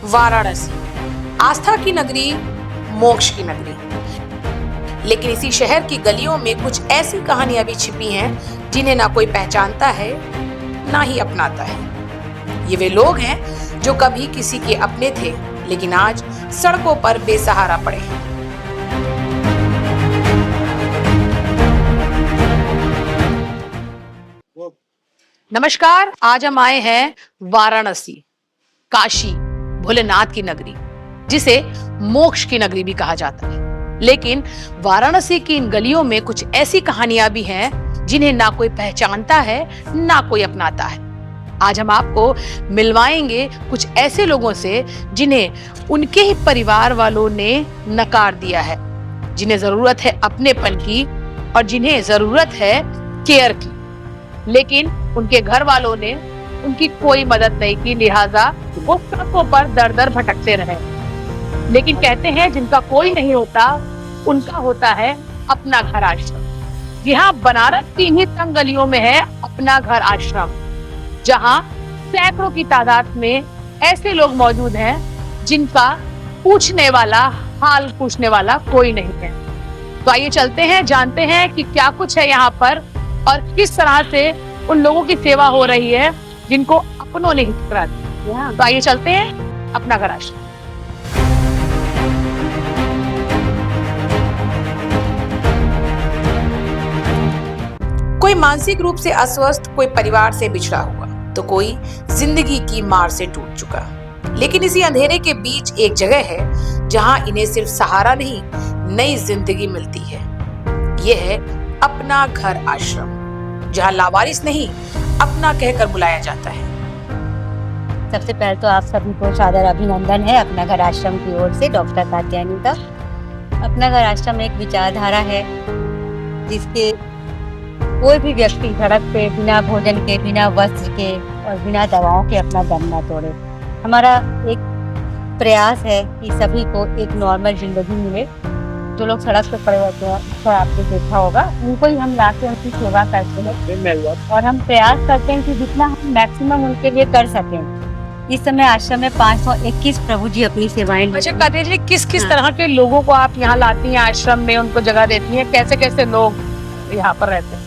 वाराणसी, आस्था की नगरी, मोक्ष की नगरी। लेकिन इसी शहर की गलियों में कुछ ऐसी कहानियां भी छिपी हैं जिन्हें ना कोई पहचानता है ना ही अपनाता है। ये वे लोग हैं जो कभी किसी के अपने थे लेकिन आज सड़कों पर बेसहारा पड़े हैं। नमस्कार, आज हम आए हैं वाराणसी, काशी, भोलेनाथ की नगरी, जिसे मोक्ष की नगरी भी कहा जाता है। लेकिन वाराणसी की इन गलियों में कुछ ऐसी कहानियां भी हैं जिन्हें ना कोई पहचानता है ना कोई अपनाता है। आज हम आपको मिलवाएंगे कुछ ऐसे लोगों से जिन्हें उनके ही परिवार वालों ने नकार दिया है, जिन्हें जरूरत है अपनेपन की और जिन्हें जरूरत है केयर की, लेकिन उनके घर वालों ने उनकी कोई मदद नहीं की, लिहाजा वो सड़कों पर दर दर भटकते रहे। लेकिन कहते हैं जिनका कोई नहीं होता उनका होता है अपना घर आश्रम। जी हाँ, बनारस की ही तंग गलियों में है अपना घर आश्रम, जहाँ सैकड़ों की तादाद में ऐसे लोग मौजूद हैं जिनका पूछने वाला, हाल पूछने वाला कोई नहीं है। तो आइए चलते हैं, जानते हैं कि क्या कुछ है यहाँ पर और किस तरह से उन लोगों की सेवा हो रही है जिनको अपनों ने ही ठुकरा दिया। तो आइए चलते हैं अपना घर आश्रम। कोई मानसिक रूप से अस्वस्थ, कोई परिवार से बिछड़ा हुआ, तो कोई जिंदगी की मार से टूट चुका। लेकिन इसी अंधेरे के बीच एक जगह है जहां इन्हें सिर्फ सहारा नहीं, नई जिंदगी मिलती है। यह है अपना घर आश्रम, जहां लावारिस नहीं, अपना कहकर बुलाया जाता है। सबसे पहले तो आप सभी को सादर अभिनंदन है अपना घर आश्रम की ओर से, डॉक्टर कात्यायनी का। अपना घर आश्रम एक विचारधारा है जिसके कोई भी व्यक्ति सड़क पे बिना भोजन के, बिना वस्त्र के और बिना दवाओं के अपना दम न तोड़े। हमारा एक प्रयास है कि सभी को एक नॉर्मल जिंदगी मिले। जो लोग सड़क पे पड़े होते हैं, तो आपने देखा होगा, उनको ही हम लाके उनकी सेवा करते हैं और हम प्रयास करते हैं कि जितना हम मैक्सिमम उनके लिए कर सकें। इस समय आश्रम में 521 प्रभु जी अपनी सेवाएं। अच्छा कात्यायनी जी, किस किस तरह के लोगों को आप यहाँ लाती हैं आश्रम में, उनको जगह देती हैं? कैसे कैसे लोग यहाँ पर रहते हैं?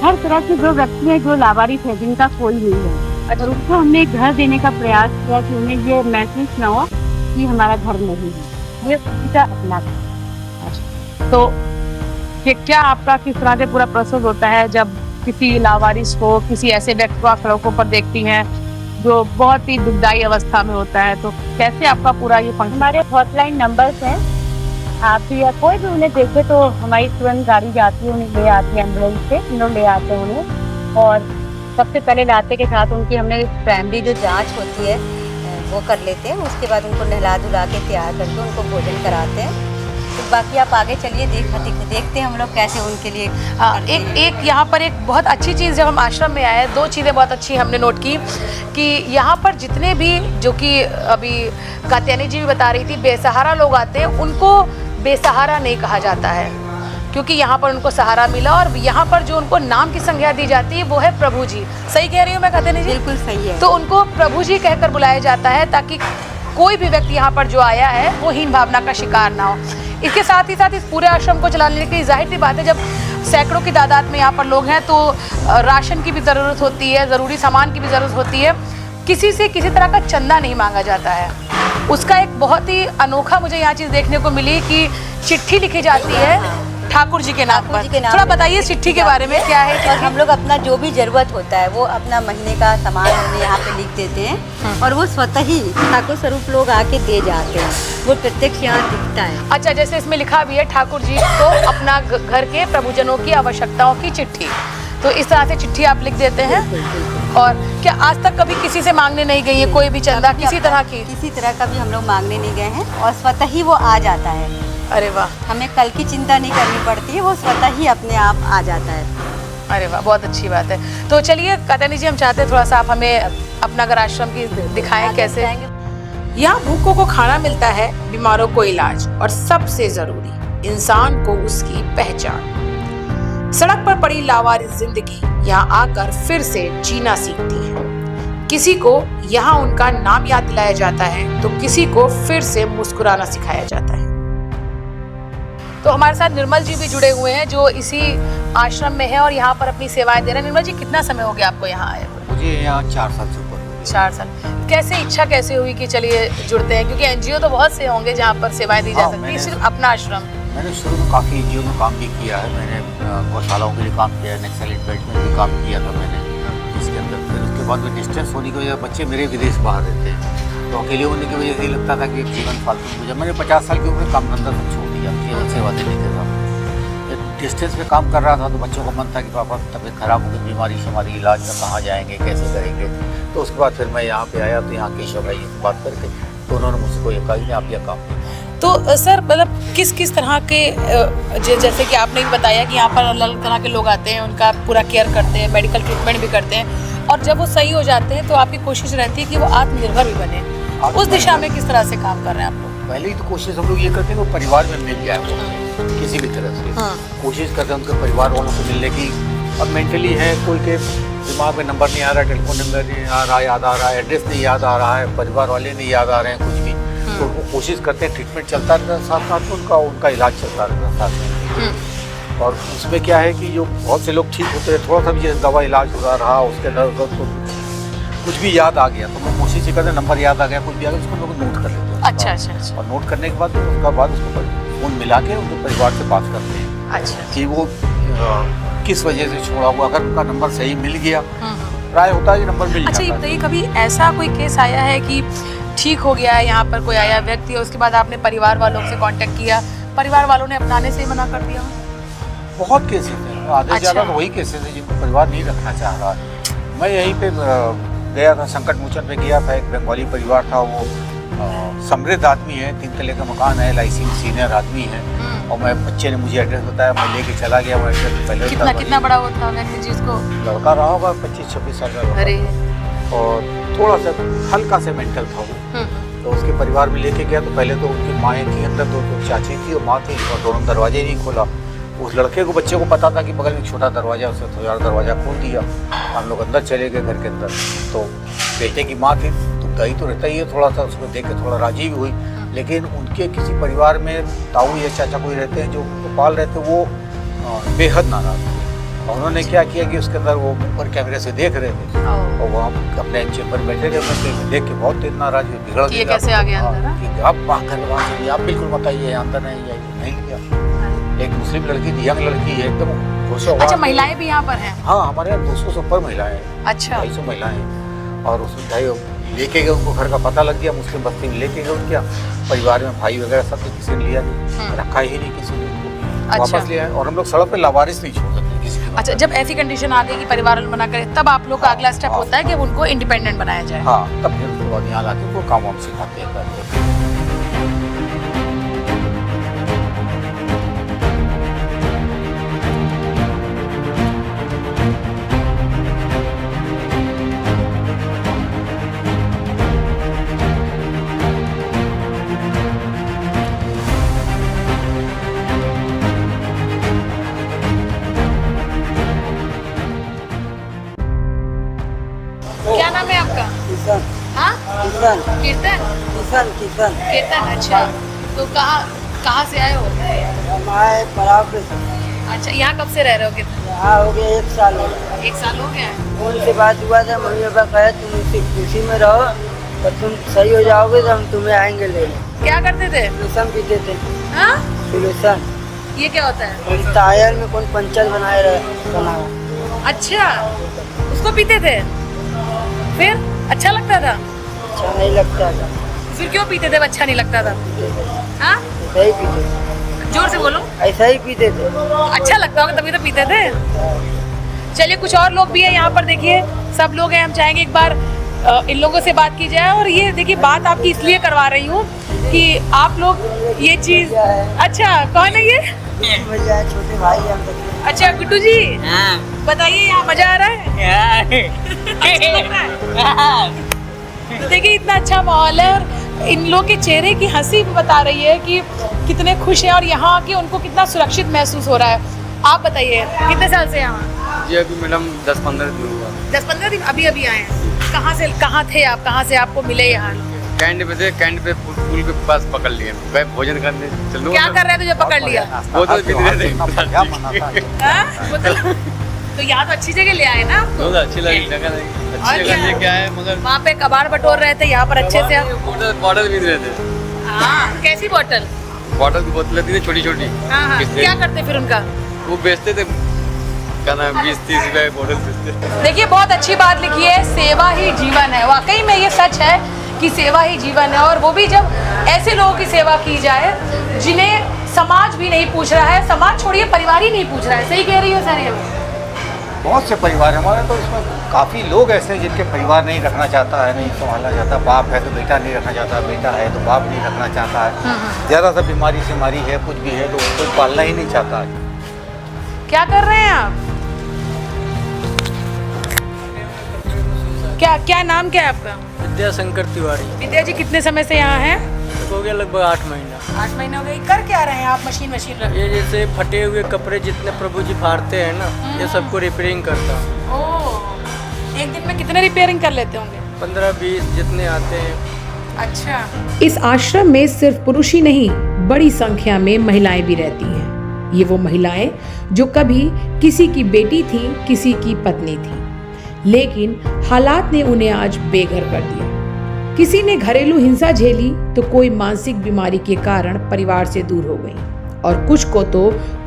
हर तरह के जो व्यक्ति है जो लावारिस है, जिनका कोई नहीं है, और उनको हमने एक घर देने का प्रयास किया कि उन्हें ये महसूस न हो कि हमारा घर नहीं है, ये किसी का अपना था। तो क्या आपका किस तरह से पूरा प्रोसेस होता है जब किसी लावारिस को, किसी ऐसे व्यक्ति को आप सड़कों पर देखती हैं जो बहुत ही दुखदायी अवस्था में होता है, तो कैसे आपका पूरा ये फंक्शन? हमारे हॉटलाइन नंबर्स हैं, आप या कोई भी उन्हें देखे तो हमारी तुरंत गाड़ी जाती है, उन्हें ले आती है, एम्बुलेंस से हम लोग ले आते हैं उन्हें। और सबसे पहले लाते के साथ उनकी हमने प्राइमरी जो जांच होती है वो कर लेते हैं। उसके बाद उनको नहला धुला के तैयार करके उनको भोजन कराते हैं। तो बाकी आप आगे चलिए, देखते हैं हम लोग कैसे उनके लिए। एक यहाँ पर एक बहुत अच्छी चीज़, जब हम आश्रम में आए, दो चीज़ें बहुत अच्छी हमने नोट की कि यहाँ पर जितने भी, जो कि अभी कात्यायनी जी भी बता रही थी, बेसहारा लोग आते हैं, उनको बेसहारा नहीं कहा जाता है, क्योंकि यहाँ पर उनको सहारा मिला। और यहाँ पर जो उनको नाम की संज्ञा दी जाती है वो है प्रभु जी। सही कह रही हूँ मैं कात्यायनी जी? बिल्कुल सही है। तो उनको प्रभु जी कहकर बुलाया जाता है ताकि कोई भी व्यक्ति यहाँ पर जो आया है वो हीन भावना का शिकार ना हो। इसके साथ ही साथ इस पूरे आश्रम को चलाने की जाहिर सी बात है, जब सैकड़ों की तादाद में यहाँ पर लोग हैं तो राशन की भी ज़रूरत होती है, ज़रूरी सामान की भी ज़रूरत होती है। किसी से किसी तरह का चंदा नहीं मांगा जाता है। उसका एक बहुत ही अनोखा मुझे यहाँ चीज़ देखने को मिली कि चिट्ठी लिखी जाती है ठाकुर जी के नाम पर। थोड़ा बताइए चिट्ठी के बारे में, क्या है? और हम लोग अपना जो भी जरूरत होता है वो अपना महीने का सामान उन्हें यहाँ पे लिख देते हैं और वो स्वतः ही ठाकुर स्वरूप लोग आके दे जाते हैं। वो प्रत्यक्ष यहाँ दिखता है। अच्छा, जैसे इसमें लिखा भी है ठाकुर जी को अपना घर के प्रभुजनों की आवश्यकताओं की चिट्ठी, तो इस तरह से चिट्ठी आप लिख देते हैं। और क्या आज तक कभी किसी से मांगने नहीं गई है कोई भी चंदा, किसी तरह की? किसी तरह का भी हम लोग मांगने नहीं गए हैं और स्वतः ही वो आ जाता है। अरे वाह, हमें कल की चिंता नहीं करनी पड़ती है, वो स्वतः ही अपने आप आ जाता है। अरे वाह, बहुत अच्छी बात है। तो चलिए कात्यायनी जी, हम चाहते हैं थोड़ा सा आप हमें अपना घर आश्रम की दिखाएं कैसे। यहाँ भूखों को खाना मिलता है, बीमारों को इलाज और सबसे जरूरी इंसान को उसकी पहचान। सड़क पर पड़ी लावारिस जिंदगी यहाँ आकर फिर से जीना सीखती है। किसी को यहाँ उनका नाम याद दिलाया जाता है तो किसी को फिर से मुस्कुराना सिखाया जाता है। तो हमारे साथ निर्मल जी भी जुड़े हुए हैं जो इसी आश्रम में है और यहाँ पर अपनी सेवाएं दे रहे हैं। निर्मल जी, कितना समय हो गया आपको यहाँ आए हुए? मुझे यहाँ 4 साल से ऊपर हो गए। 4 साल। कैसे इच्छा कैसे हुई कि चलिए जुड़ते हैं, क्योंकि एनजीओ तो बहुत से होंगे जहाँ पर सेवाएं दी जा सकती है, सिर्फ अपना आश्रम? मैंने शुरू में काफ़ी एनजीओ में काम भी किया है। मैंने गौशालाओं के लिए काम किया है, नक्सलाइट बेल्ट में भी काम किया था मैंने इसके अंदर। फिर उसके बाद में डिस्टेंस होने की वजह बच्चे मेरे विदेश बाहर रहते हैं, तो अकेले होने की वजह से लगता था कि जीवन फालतू गुजरा। मैंने 50 साल की उम्र काम धंधा सब छोड़ दिया केवल सेवा देने के साथ। डिस्टेंस पे काम कर रहा था तो बच्चों का मन था कि पापा तबीयत खराब हो गई, बीमारी हमारी इलाज में कहाँ जाएंगे, कैसे करेंगे। तो उसके बाद फिर मैं यहाँ पे आया तो यहाँ केशव भाई से बात करके तो उन्होंने मुझसे ये कहा कि आप यह काम करें। तो सर मतलब किस किस तरह के जैसे कि आपने भी बताया कि यहाँ पर अलग अलग तरह के लोग आते हैं, उनका पूरा केयर करते हैं, मेडिकल ट्रीटमेंट भी करते हैं, और जब वो सही हो जाते हैं तो आपकी कोशिश रहती है कि वो आत्मनिर्भर भी बने। उस दिशा में किस तरह से काम कर रहे हैं आप लोग? पहले ही तो कोशिश हम लोग ये करते हैं वो परिवार में मिल जाए किसी भी तरह से। कोशिश करते हैं उनके परिवार वालों से मिलने की। अब मेंटली है कोई के दिमाग में नंबर नहीं आ रहा, टेलीफोन नंबर नहीं आ रहा, याद आ रहा है, एड्रेस नहीं याद आ रहा है, परिवार वाले नहीं याद आ रहे हैं, कुछ भी। तो वो कोशिश करते हैं, ट्रीटमेंट चलता रहता है साथ साथ में, उनका इलाज चलता रहता है साथ में। और उसमें क्या है कि जो बहुत से लोग ठीक होते हैं, थोड़ा सा भी जैसे दवा इलाज हो रहा उसके अंदर तो कुछ भी याद आ गया तो मैं कोशिश ये करते हैं, नंबर याद आ गया, कुछ भी आ गया उसको लोग नोट कर लेते हैं। अच्छा। और नोट करने के बाद उसका बाद उसको फोन मिला के उनके परिवार से बात करते हैं। अच्छा। कि वो किस वजह से छोड़ा हुआ, अगर उनका नंबर सही मिल गया, प्राय होता है कि नंबर मिल अच्छा, ये जाता है। बताइए कभी ऐसा कोई केस आया है कि ठीक हो गया है, यहाँ पर कोई आया व्यक्ति, उसके बाद आपने परिवार वालों से कांटेक्ट किया, परिवार वालों ने अपनाने से ही मना कर दिया? बहुत केसेस हैं, आधे ज़्यादा तो वही केसेस हैं जिनको परिवार नहीं रखना चाह रहा है। मैं यहीं पे गया था, संकट मोचन पे गया था, एक बंगाली परिवार था, वो समृद्ध आदमी है, 3 तले का मकान है, LIC में सीनियर आदमी है, और मैं बच्चे ने मुझे एड्रेस बताया, मैं लेके चला गया। वो एड्रेस पहले कितना बड़ा वो था व्यक्ति जिसको? लड़का रहा होगा 25-26 साल का। अरे। और थोड़ा सा हल्का से मेंटल था वो। तो उसके परिवार में लेके गया तो पहले तो उनकी माएँ थी अंदर, तो चाची थी और माँ थी, और दोनों दरवाजे नहीं खोला। उस लड़के को, बच्चे को पता था कि बगल में छोटा दरवाजा, उसने थोड़ा दरवाजा खोल दिया। हम लोग अंदर चले गए घर के अंदर, तो बेटे की माँ थी तो दही तो रहता ही है, थोड़ा सा उसको देख के थोड़ा राजी भी हुई। लेकिन उनके किसी परिवार में ताऊ या चाचा कोई रहते हैं जो उनको पाल रहे थे, वो बेहद नाराज थे। और उन्होंने क्या किया कि उसके अंदर वो ऊपर कैमरे से देख रहे थे और वहाँ अपने चेम्बर में बैठे थे, देख के बहुत तेज नाराज हुए, बिगड़ गए। कैसे आ गया अंदर? आप वहाँ चलिए, आप बिल्कुल बताइए, अंदर नहीं जाइए, नहीं लिया। एक मुस्लिम लड़की थी, यंग लड़की है, एकदम खुश हो। अच्छा, महिलाएं भी यहाँ पर हैं? हाँ, हमारे यहाँ 200 से ऊपर महिलाएं हैं। अच्छा। 250 महिलाएं हैं। और उसमें भाई लेके गए, उनको घर का पता लग गया, मुस्लिम बस्ती में लेके गए। उनके परिवार में भाई वगैरह सब किसी ने लिया नहीं, रखा ही नहीं किसी ने, वापस लिया। और हम लोग सड़क पे लावारिस नहीं छोड़ सकते किसी को। अच्छा, जब ऐसी कंडीशन आ गई कि परिवार वाले मना करे, तब आप लोग का अगला स्टेप होता है कि उनको इंडिपेंडेंट बनाया जाए? हाँ, तब फिर उसके बाद यहाँ लाके उनको काम वाम सिखाते हैं। क्या नाम है आपका? किशन। हाँ, किशन। कीर्तन। किशन। कीर्तन, अच्छा। तो कहाँ से आए हो? हम आए पड़ाव पे। अच्छा, यहाँ कब से रह रहे हो? कीर्तन यहाँ हो गया 1 साल हो गया। 1 साल हो गया है। फोन से बात हुआ था, मम्मी पापा कहे तुम इसी में रहो तो तुम सही हो जाओगे तो हम तुम्हें आएंगे लेने। क्या करते थे? सोल्यूशन पीते थे। हाँ? सोल्यूशन ये क्या होता है? टायर में कौन पंचर बना। अच्छा, उसको पीते थे, फिर अच्छा लगता था? अच्छा नहीं लगता था। फिर क्यों पीते थे? अच्छा नहीं लगता था? हाँ? ऐसा ही पीते, जोर से बोलो। ऐसा ही पीते थे। अच्छा लगता होगा तभी तो पीते थे। चलिए, कुछ और लोग भी हैं यहाँ पर, देखिए सब लोग हैं। हम चाहेंगे एक बार इन लोगों से बात की जाए। और ये देखिए, बात आपकी इसलिए करवा रही हूँ कि आप लोग ये चीज़। अच्छा, कौन है ये? छोटे भाई हम। अच्छा, गुड्डू जी, बताइए, यहाँ मजा आ रहा है? अच्छा लग रहा है? तो देखिए, इतना अच्छा माहौल है और इन लोग के चेहरे की हंसी भी बता रही है कि कितने खुश हैं और यहाँ आके उनको कितना सुरक्षित महसूस हो रहा है। आप बताइए, कितने साल से यहाँ? जी अभी मैडम 10-15 दिन हुआ। 10-15 दिन अभी अभी आए हैं। कहाँ थे आप, कहाँ से आपको मिले यहाँ? कैंट पे थे, कैंट पे पुल के पास पकड़ लिए। मैं भोजन करने चलो। क्या कर रहे थे जो पकड़ लिया? वो तो बिजनेस हाँ? वो तो यहाँ तो अच्छी जगह ले आए ना आपको? बहुत अच्छी लगी जगह, अच्छी जगह लेके आए, मगर वहाँ पे कबाड़ बटोर रहे थे, यहाँ पर अच्छे से आप बॉटल बीन रहे थे। हाँ, कैसी बोतल? बॉटल की बोतलें थी छोटी छोटी। हाँ, क्या करते फिर उनका? वो बेचते थे, क्या नाम, 20-30 रुपए बोतल बेचते। देखिए, बहुत अच्छी बात लिखी है, सेवा ही जीवन है। वाकई में ये सच है कि सेवा ही जीवन है, और वो भी जब ऐसे लोगों की सेवा की जाए जिन्हें समाज भी नहीं पूछ रहा है, समाज छोड़िए परिवार ही नहीं पूछ रहा है। सही कह रही हो सर? ये बहुत से परिवार हमारे तो इसमें काफ़ी लोग ऐसे हैं जिनके परिवार नहीं रखना चाहता है, नहीं संभालना चाहता। बाप है तो बेटा नहीं रखना चाहता, बेटा है तो बाप नहीं रखना चाहता है। ज़्यादा सा बीमारी है, कुछ भी है तो उसको पालना ही नहीं चाहता है। क्या कर रहे हैं आप? क्या नाम क्या है आपका? विद्याशंकर तिवारी। विद्या जी, कितने समय से यहाँ हैं? हो गया लगभग 8 महीना। 8 महीने हो गए। कर क्या रहे हैं आप? मशीन रख? ये जैसे फटे हुए कपड़े जितने प्रभु जी फाड़ते हैं ना, ये सबको रिपेयरिंग करता हूँ। ओह, एक दिन में कितने रिपेयरिंग कर लेते होंगे? 15-20 जितने आते हैं। अच्छा। इस आश्रम में सिर्फ पुरुष ही नहीं, बड़ी संख्या में महिलाएं भी रहती हैं। ये वो महिलाएं जो कभी किसी की बेटी थी, किसी की पत्नी थी, लेकिन हालात ने उन्हें आज बेघर कर दिया। किसी ने घरेलू हिंसा झेली तो कोई मानसिक बीमारी के कारण परिवार से दूर हो गई, और कुछ को तो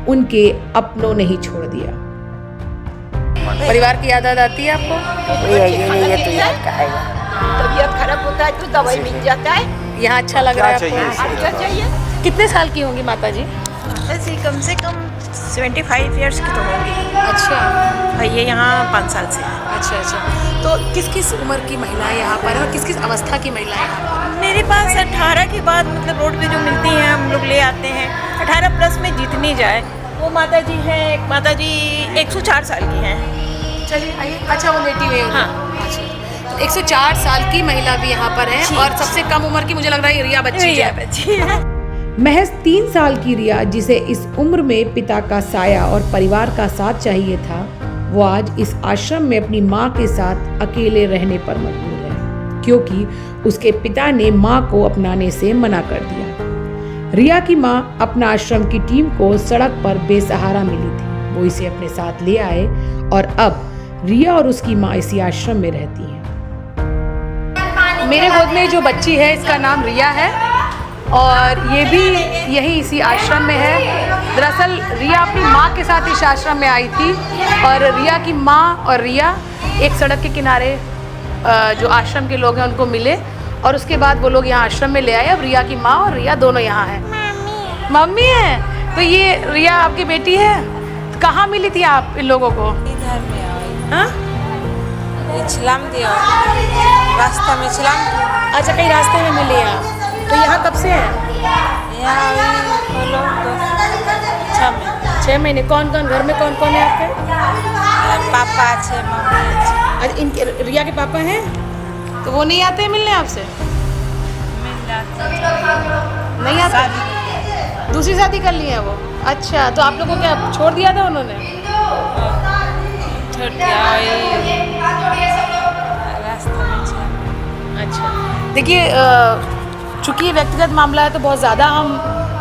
उनके अपनों ने ही छोड़ दिया। परिवार की याद आती है आपको? ये तो याद का है। तबीयत खराब होता है तो दवाई मिल जाता है। यहाँ अच्छा लग रहा है क्या चाहिए आपको? अच्छा चाहिए। कितने साल की होंगी माता जी? ऐसे कम से कम 75 इयर्स की तो होगी। अच्छा। और ये यहाँ 5 साल से है। अच्छा। तो किस किस उम्र की महिलाएं यहाँ पर हैं और किस किस अवस्था की महिलाएं यहाँ पर हैं? मेरे पास 18 के बाद मतलब रोड पे जो मिलती हैं हम लोग ले आते हैं। 18 प्लस में जितनी जाए। वो माता जी हैं, एक माता जी 104 साल की हैं। चलिए आइए। अच्छा, वो लेटी हुई है? हाँ। अच्छा, तो 104 साल की महिला भी यहाँ पर है, और सबसे कम उम्र की मुझे लग रहा है रिया बच्ची रिया है। बच्ची है। महज 3 साल की रिया, जिसे इस उम्र में पिता का साया और परिवार का साथ चाहिए था, वो आज इस आश्रम में अपनी माँ के साथ अकेले रहने पर मजबूर है, क्योंकि उसके पिता ने माँ को अपनाने से मना कर दिया। रिया की माँ अपना आश्रम की टीम को सड़क पर बेसहारा मिली थी, वो इसे अपने साथ ले आए, और अब रिया और उसकी माँ इसी आश्रम में रहती हैं। मेरे गोद में जो बच्ची है इसका नाम रिया है, और ये भी यही इसी आश्रम में है। दरअसल रिया अपनी माँ के साथ इस आश्रम में आई थी, और रिया की माँ और रिया एक सड़क के किनारे जो आश्रम के लोग हैं उनको मिले, और उसके बाद वो लोग यहाँ आश्रम में ले आए। अब रिया की माँ और रिया दोनों यहाँ हैं। मम्मी है? तो ये रिया आपकी बेटी है? तो कहाँ मिली थी आप इन लोगों को? इधर में आई। हाँ? छिलाम दिया, रास्ता में छिलाम दिया। अच्छा, कहीं रास्ते में मिली आप? तो यहाँ कब से हैं? यहाँ बोलो तो 6 महीने। कौन कौन घर में कौन कौन है आपके? पापा अच्छे, मम्मी अच्छे। अच्छा, इनके रिया के पापा हैं? तो वो नहीं आते मिलने आपसे? नहीं आते? दूसरी शादी कर ली है वो? अच्छा, तो आप लोगों को क्या छोड़ दिया था उन्होंने? छोड़ दिया रास्ता में छिलाम। अच्छा, देखिए, चूँकि ये व्यक्तिगत मामला है तो बहुत ज़्यादा हम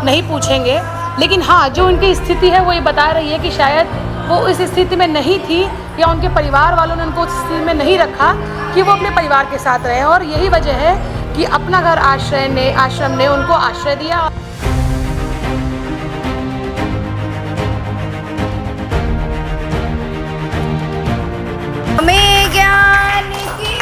नहीं पूछेंगे, लेकिन हाँ, जो उनकी स्थिति है वो ये बता रही है कि शायद वो इस स्थिति में नहीं थी, या उनके परिवार वालों ने उनको उस स्थिति में नहीं रखा कि वो अपने परिवार के साथ रहे, और यही वजह है कि अपना घर आश्रम ने उनको आश्रय दिया। हमें ज्ञान की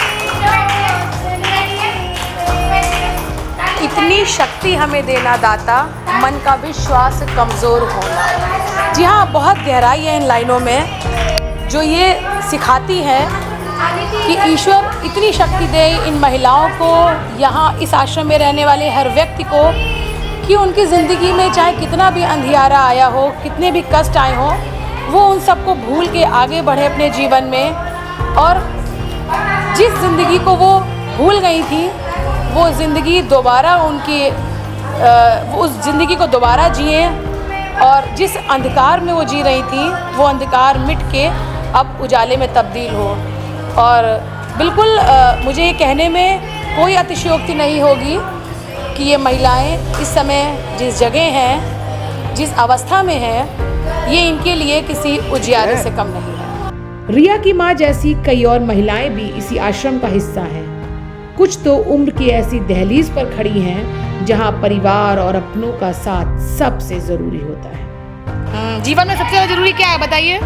इतनी शक्ति हमें देना दाता, मन का विश्वास कमज़ोर होना। जी हाँ, बहुत गहराई है इन लाइनों में, जो ये सिखाती है कि ईश्वर इतनी शक्ति दे इन महिलाओं को, यहाँ इस आश्रम में रहने वाले हर व्यक्ति को, कि उनकी ज़िंदगी में चाहे कितना भी अंधियारा आया हो, कितने भी कष्ट आए हों, वो उन सबको भूल के आगे बढ़े अपने जीवन में, और जिस ज़िंदगी को वो भूल गई थी वो ज़िंदगी दोबारा वो उस ज़िंदगी को दोबारा जिए, और जिस अंधकार में वो जी रही थी वो अंधकार मिट के अब उजाले में तब्दील हो। और बिल्कुल मुझे ये कहने में कोई अतिशयोक्ति नहीं होगी कि ये महिलाएं इस समय जिस जगह हैं, जिस अवस्था में हैं, ये इनके लिए किसी उजियारे से कम नहीं है। रिया की माँ जैसी कई और महिलाएं भी इसी आश्रम का हिस्सा हैं। कुछ तो उम्र की ऐसी दहलीज पर खड़ी हैं जहां परिवार और अपनों का साथ सबसे जरूरी होता है। जीवन में सबसे ज्यादा जरूरी क्या है बताइए?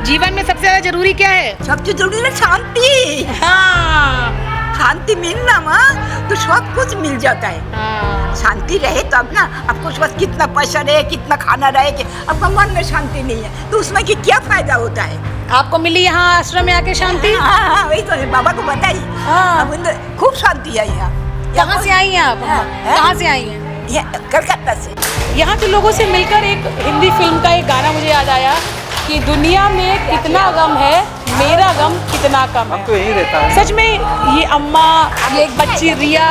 जीवन में सबसे ज्यादा जरूरी क्या है? सबसे जरूरी है शांति। हाँ, शांति मिलना माँ तो सब कुछ मिल जाता है। हाँ। शांति रहे तो अब ना, आपको बस कितना पैसा रहे, कितना खाना रहे, कि आपका मन में शांति नहीं है तो उसमें की क्या फायदा होता है? आपको मिली यहाँ आश्रम में आके शांति? हाँ, वही तो है, बाबा को बताइए। हाँ। अब खूब शांति है यहाँ। कहाँ से आई हैं आप? कहाँ से आई हैं? कलकत्ता से। यहाँ के लोगों से मिलकर एक हिंदी फिल्म का एक गाना मुझे याद आया कि दुनिया में कितना गम है, मेरा गम कितना कम है। तो यही रहता है। सच में ये अम्मा, ये एक बच्ची रिया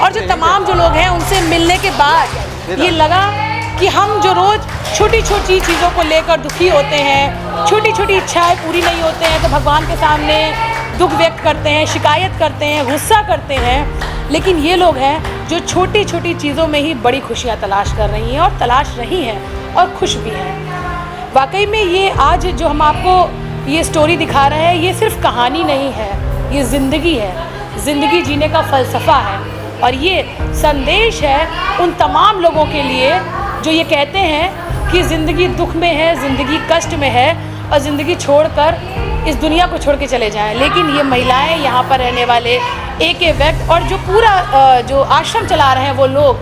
और जो तमाम जो लोग हैं उनसे मिलने के बाद ये लगा कि हम जो रोज छोटी छोटी चीज़ों को लेकर दुखी होते हैं, छोटी छोटी इच्छाएं पूरी नहीं होते हैं तो भगवान के सामने दुख व्यक्त करते हैं, शिकायत करते हैं, गुस्सा करते हैं, लेकिन ये लोग हैं जो छोटी छोटी चीज़ों में ही बड़ी खुशियाँ तलाश कर रही हैं और तलाश रही हैं और खुश भी हैं। वाकई में ये आज जो हम आपको ये स्टोरी दिखा रहे हैं, ये सिर्फ कहानी नहीं है, ये ज़िंदगी है, ज़िंदगी जीने का फ़लसफ़ा है और ये संदेश है उन तमाम लोगों के लिए जो ये कहते हैं कि ज़िंदगी दुख में है, ज़िंदगी कष्ट में है और ज़िंदगी छोड़कर इस दुनिया को छोड़ के चले जाएं। लेकिन ये महिलाएं, यहाँ पर रहने वाले एक व्यक्ति और जो पूरा जो आश्रम चला रहे हैं वो लोग,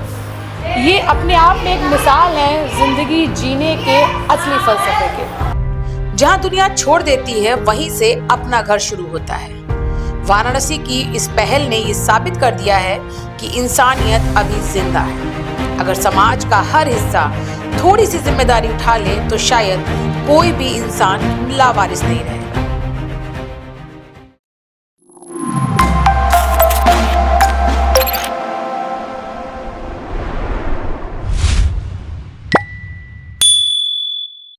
ये अपने आप में एक मिसाल है ज़िंदगी जीने के असली फ़लसफ़े के। जहाँ दुनिया छोड़ देती है वहीं से अपना घर शुरू होता है। वाराणसी की इस पहल ने ये साबित कर दिया है कि इंसानियत अभी जिंदा है। अगर समाज का हर हिस्सा थोड़ी सी जिम्मेदारी उठा ले तो शायद कोई भी इंसान लावारिस नहीं रहे।